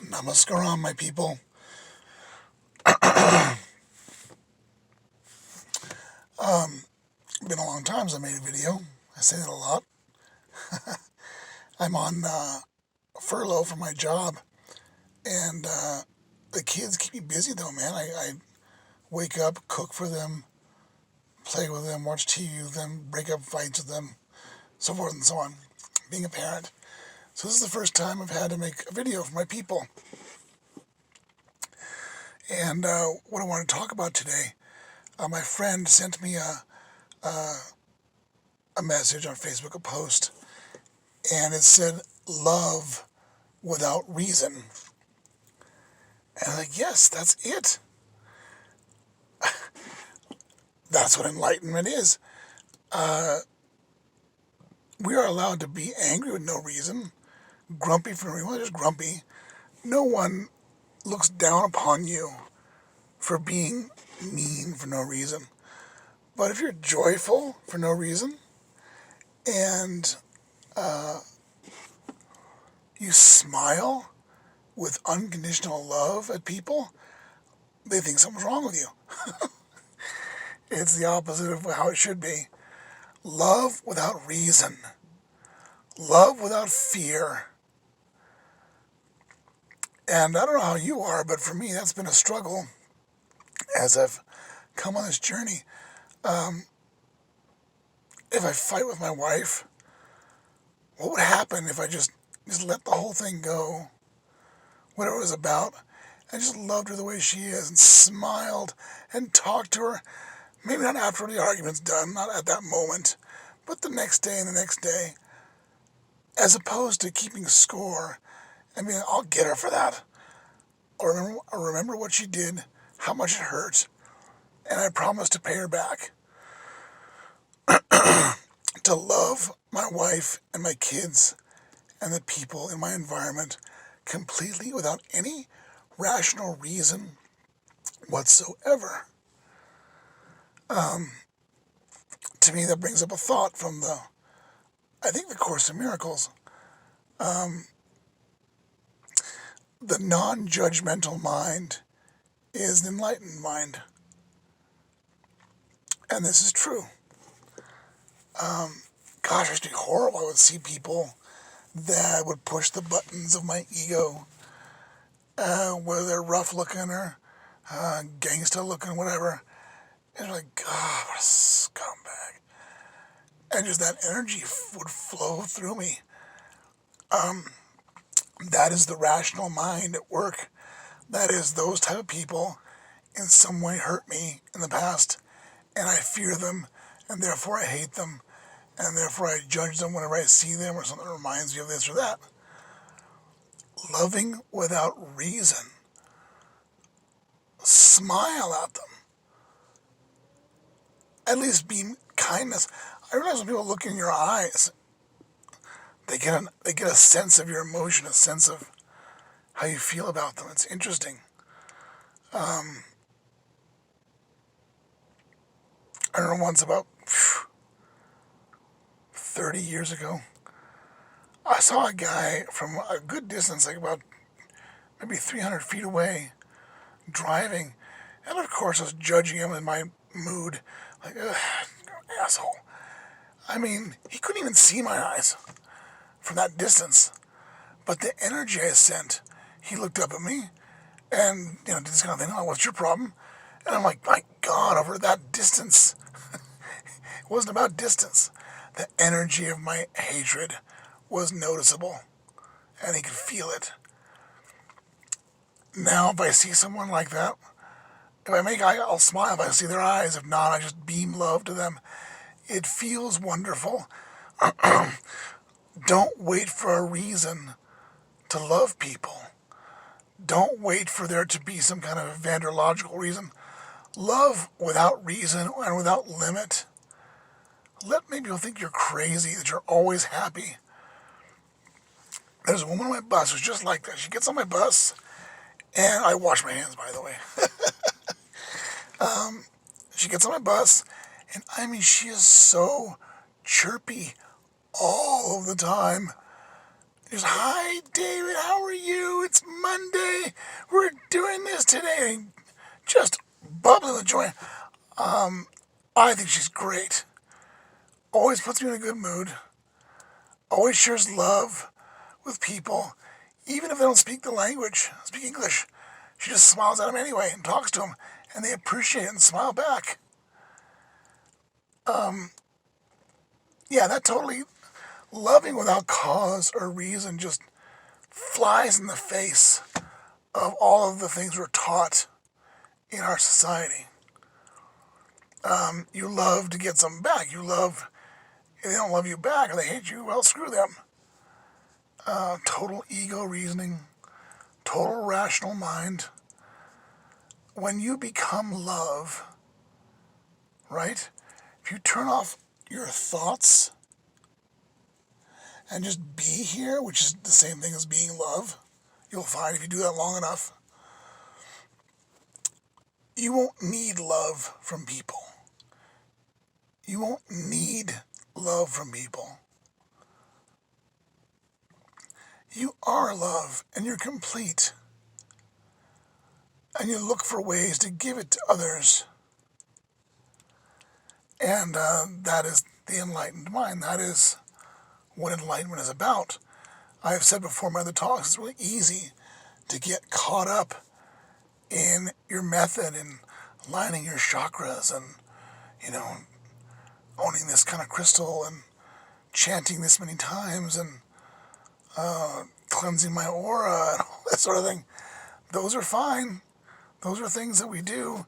Namaskaram, my people. Been a long time since I made a video. I say that a lot. I'm on furlough from my job, and the kids keep me busy though, man. I wake up, cook for them, play with them, watch TV with them, break up fights with them, so forth and so on. Being a parent. So this is the first time I've had to make a video for my people. And what I want to talk about today, my friend sent me a message on Facebook, a post, and it said, love without reason. And I'm like, yes, that's it. That's what enlightenment is. We are allowed to be angry with no reason, grumpy for no reason. Well, just grumpy. No one looks down upon you for being mean for no reason. But if you're joyful for no reason, and you smile with unconditional love at people, they think something's wrong with you. It's the opposite of how it should be. Love without reason. Love without fear. And I don't know how you are, but for me, that's been a struggle as I've come on this journey. If I fight with my wife, what would happen if I just let the whole thing go? Whatever it was about. I just loved her the way she is and smiled and talked to her. Maybe not after the argument's done, not at that moment, but the next day and the next day. As opposed to keeping score. I mean, I'll get her for that. I'll remember what she did, how much it hurt, and I promise to pay her back. To love my wife and my kids and the people in my environment completely without any rational reason whatsoever. To me, that brings up a thought from I think the Course in Miracles. The non-judgmental mind is the enlightened mind. And this is true. Gosh, it used to be horrible. I would see people that would push the buttons of my ego, whether they're rough looking or gangsta looking, whatever. And like, God, what a scumbag. And just that energy would flow through me. That is the rational mind at work. That is those type of people in some way hurt me in the past, and I fear them, and therefore I hate them, and therefore I judge them whenever I see them or something that reminds me of this or that. Loving without reason. Smile at them. At least be kindness. I realize when people look in your eyes, they get a sense of your emotion, a sense of how you feel about them. It's interesting. I don't know, once about 30 years ago, I saw a guy from a good distance, like about maybe 300 feet away, driving. And of course, I was judging him in my mood, like, ugh, asshole. I mean, he couldn't even see my eyes from that distance. But the energy I sent, he looked up at me and, did this kind of thing. Oh, what's your problem? And I'm like, my God, over that distance. It wasn't about distance. The energy of my hatred was noticeable, and he could feel it. Now, if I see someone like that, if I make eye, I'll smile if I see their eyes. If not, I just beam love to them. It feels wonderful. Don't wait for a reason to love people. Don't wait for there to be some kind of evangelological reason. Love without reason and without limit. Let maybe people think you're crazy, that you're always happy. There's a woman on my bus who's just like that. She gets on my bus, and I wash my hands, by the way. She gets on my bus, and I mean, she is so chirpy all of the time. Just, hi, David, how are you? It's Monday. We're doing this today. Just bubbling with joy. I think she's great. Always puts me in a good mood. Always shares love with people, even if they don't speak the language, speak English. She just smiles at them anyway and talks to them, and they appreciate it and smile back. Yeah, that totally loving without cause or reason just flies in the face of all of the things we're taught in our society. You love to get something back. You love, if they don't love you back or they hate you, well, screw them. Total ego reasoning, total rational mind. When you become love, right? If you turn off your thoughts and just be here, which is the same thing as being love, you'll find if you do that long enough, you won't need love from people. You won't need love from people. You are love, and you're complete. And you look for ways to give it to others. And that is the enlightened mind. That is what enlightenment is about. I have said before in my other talks, it's really easy to get caught up in your method and lining your chakras and, you know, owning this kind of crystal and chanting this many times and cleansing my aura and all that sort of thing. Those are fine. Those are things that we do.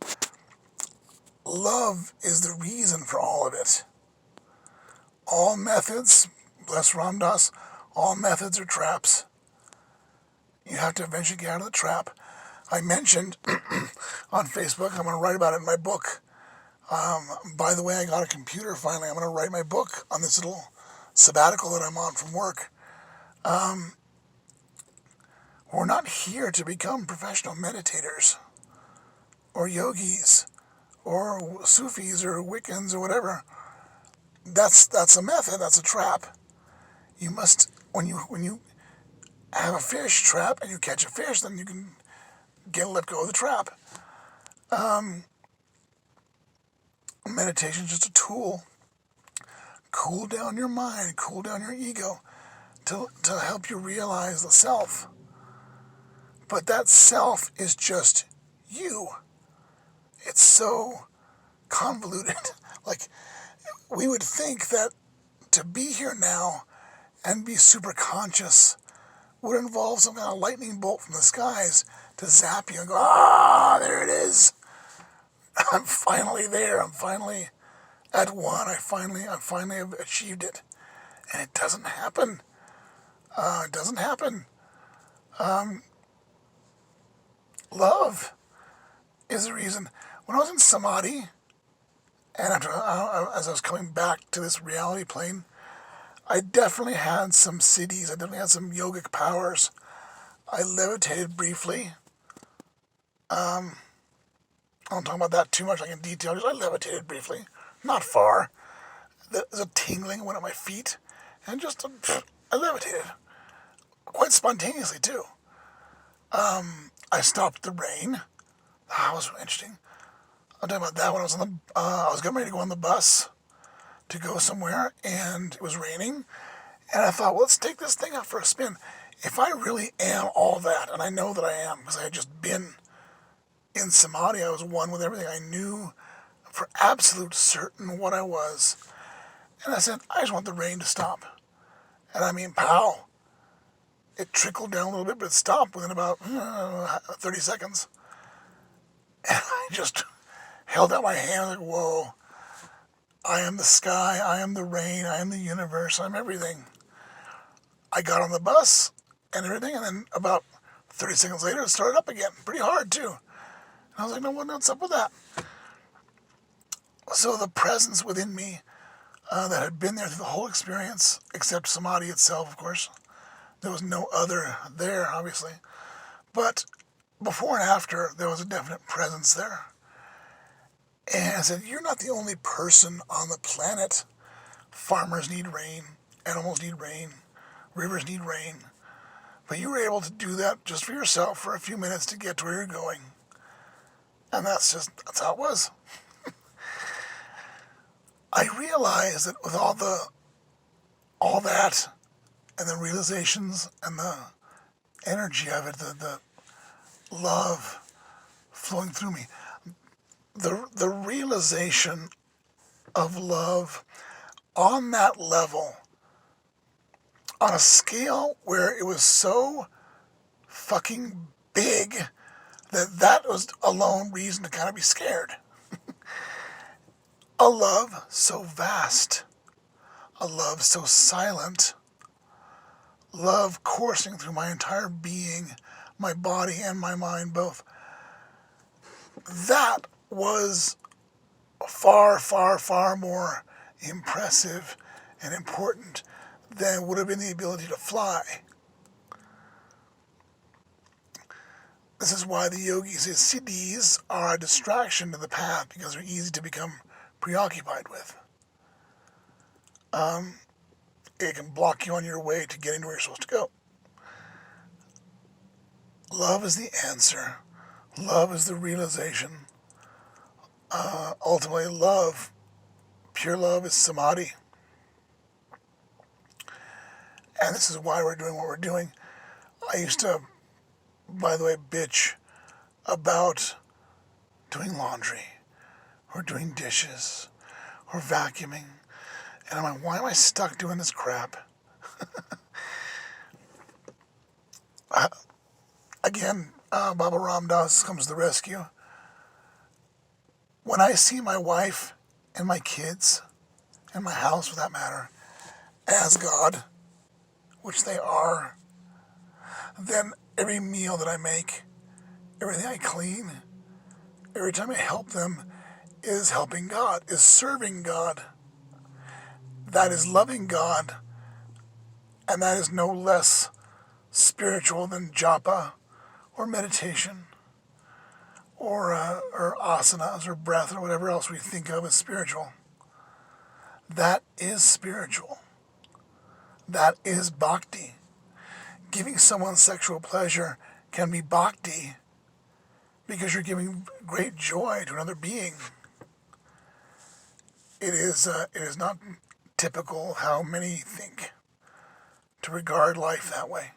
Love is the reason for all of it. All methods, bless Ram Dass, all methods are traps. You have to eventually get out of the trap. I mentioned on Facebook, I'm going to write about it in my book. By the way, I got a computer finally. I'm going to write my book on this little sabbatical that I'm on from work. We're not here to become professional meditators or yogis or Sufis or Wiccans or whatever. That's a method. That's a trap. You must, when you have a fish trap and you catch a fish, then you can let go of the trap. Meditation is just a tool. Cool down your mind, cool down your ego to help you realize the self. But that self is just you. It's so convoluted. Like, we would think that to be here now and be super conscious would involve some kind of lightning bolt from the skies to zap you and go, there it is. I'm finally there. I'm finally at one. I finally have achieved it. And it doesn't happen. It doesn't happen. Love is the reason. When I was in Samadhi, and after, as I was coming back to this reality plane, I definitely had some siddhis. I definitely had some yogic powers. I levitated briefly. I don't talk about that too much, like in detail. Just I levitated briefly, not far. There's a tingling went at my feet, and just I levitated quite spontaneously too. I stopped the rain. That was interesting. I'll talk about that when I was getting ready to go on the bus to go somewhere, and it was raining, and I thought, well, let's take this thing out for a spin. If I really am all that, and I know that I am, because I had just been in Samadhi, I was one with everything. I knew for absolute certain what I was. And I said, I just want the rain to stop. And I mean, pow. It trickled down a little bit, but it stopped within about 30 seconds. And I just held out my hand like, whoa. I am the sky, I am the rain, I am the universe, I'm everything. I got on the bus and everything, and then about 30 seconds later, it started up again. Pretty hard, too. And I was like, no, what's up with that? So the presence within me that had been there through the whole experience, except Samadhi itself, of course. There was no other there, obviously. But before and after, there was a definite presence there. And I said, you're not the only person on the planet. Farmers need rain. Animals need rain. Rivers need rain. But you were able to do that just for yourself for a few minutes to get to where you're going. And that's how it was. I realized that with all that and the realizations and the energy of it, the love flowing through me, the realization of love on that level, on a scale where it was so fucking big that was alone reason to kind of be scared. A love so vast, a love so silent, love coursing through my entire being, my body and my mind both. That was far, far, far more impressive and important than would have been the ability to fly. This is why the yogi says siddhis are a distraction to the path because they're easy to become preoccupied with. It can block you on your way to getting to where you're supposed to go. Love is the answer. Love is the realization. Ultimately, love, pure love, is samadhi. And this is why we're doing what we're doing. I used to, by the way, bitch about doing laundry or doing dishes or vacuuming. And I'm like, why am I stuck doing this crap? Again, Baba Ram Dass comes to the rescue. When I see my wife and my kids, and my house for that matter, as God, which they are, then every meal that I make, everything I clean, every time I help them is helping God, is serving God. That is loving God, and that is no less spiritual than japa or meditation or asanas or breath or whatever else we think of as spiritual. That is spiritual. That is bhakti. Giving someone sexual pleasure can be bhakti because you're giving great joy to another being. It is not typical how many think to regard life that way.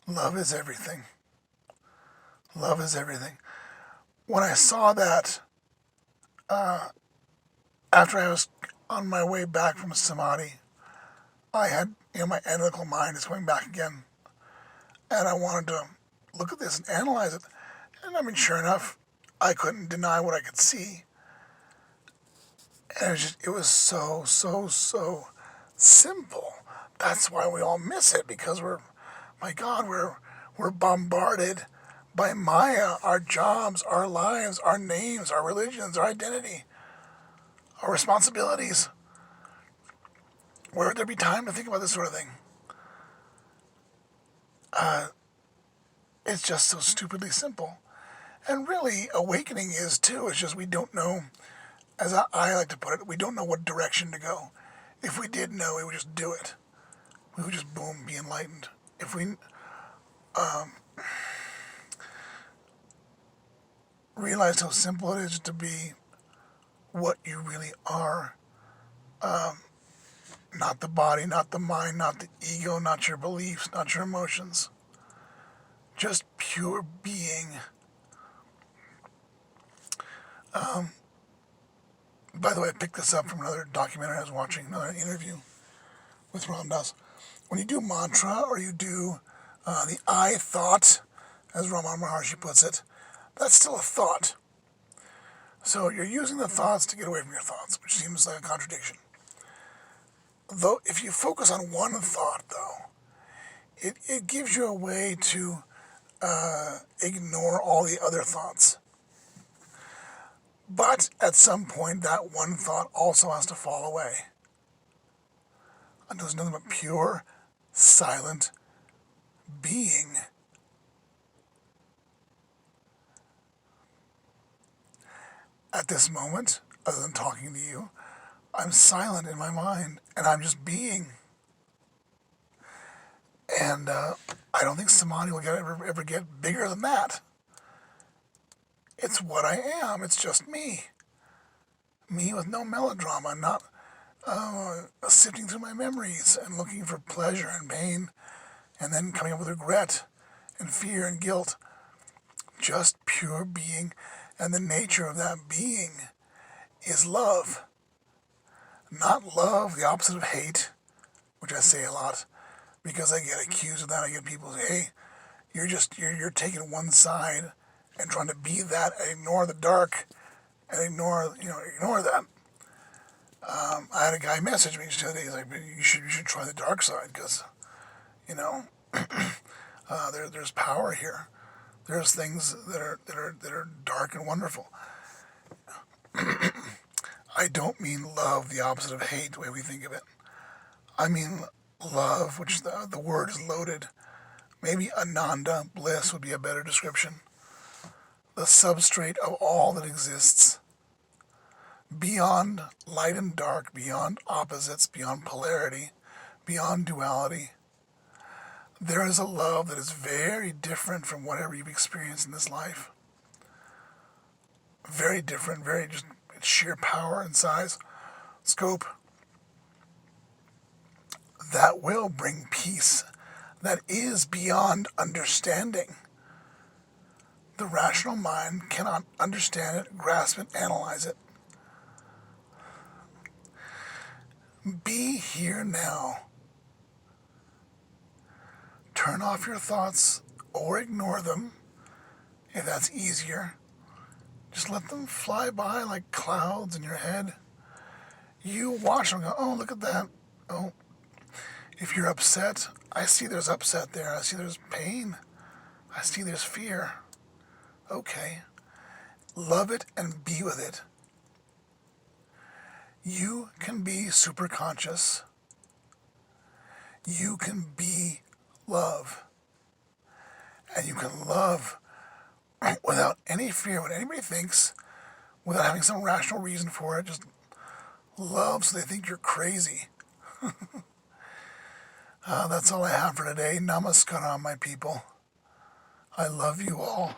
Love is everything. Love is everything. When I saw that, after I was on my way back from Samadhi, I had, my analytical mind is coming back again. And I wanted to look at this and analyze it. And I mean, sure enough, I couldn't deny what I could see. And it was so, so, so simple. That's why we all miss it, because my God, we're bombarded by Maya, our jobs, our lives, our names, our religions, our identity, our responsibilities. Where would there be time to think about this sort of thing? It's just so stupidly simple. And really, awakening is too. It's just we don't know, as I like to put it, we don't know what direction to go. If we did know, we would just do it. We would just, boom, be enlightened. If we realized how simple it is to be what you really are, not the body, not the mind, not the ego, not your beliefs, not your emotions, just pure being. By the way, I picked this up from another documentary I was watching, another interview with Ram Dass. When you do mantra or you do the I thought, as Ramana Maharshi puts it, that's still a thought. So you're using the thoughts to get away from your thoughts, which seems like a contradiction. Though, if you focus on one thought, though, it gives you a way to ignore all the other thoughts. But at some point, that one thought also has to fall away. And there's nothing but pure, silent being. At this moment, other than talking to you. I'm silent in my mind, and I'm just being. And I don't think samadhi will ever get bigger than that. It's what I am. It's just me. Me with no melodrama, not sifting through my memories and looking for pleasure and pain, and then coming up with regret and fear and guilt. Just pure being. And the nature of that being is love. Not love, the opposite of hate, which I say a lot, because I get accused of that. I get people say, hey, you're taking one side and trying to be that and ignore the dark and ignore that. I had a guy message me the other day. He's like, you should try the dark side because, there's power here. There's things that are dark and wonderful. I don't mean love, the opposite of hate, the way we think of it. I mean love, which the word is loaded. Maybe ananda, bliss, would be a better description. The substrate of all that exists. Beyond light and dark, beyond opposites, beyond polarity, beyond duality. There is a love that is very different from whatever you've experienced in this life. Very different, very just sheer power and size, scope. That will bring peace that is beyond understanding. The rational mind cannot understand it, grasp it, analyze it. Be here now. Turn off your thoughts or ignore them, if that's easier. Just let them fly by like clouds in your head. You watch them go, oh, look at that. Oh, if you're upset, I see there's upset there. I see there's pain. I see there's fear. Okay. Love it and be with it. You can be super conscious. You can be love. And you can love without any fear what anybody thinks, without having some rational reason for it. Just love so they think you're crazy. That's all I have for today. Namaskaram, my people. I love you all.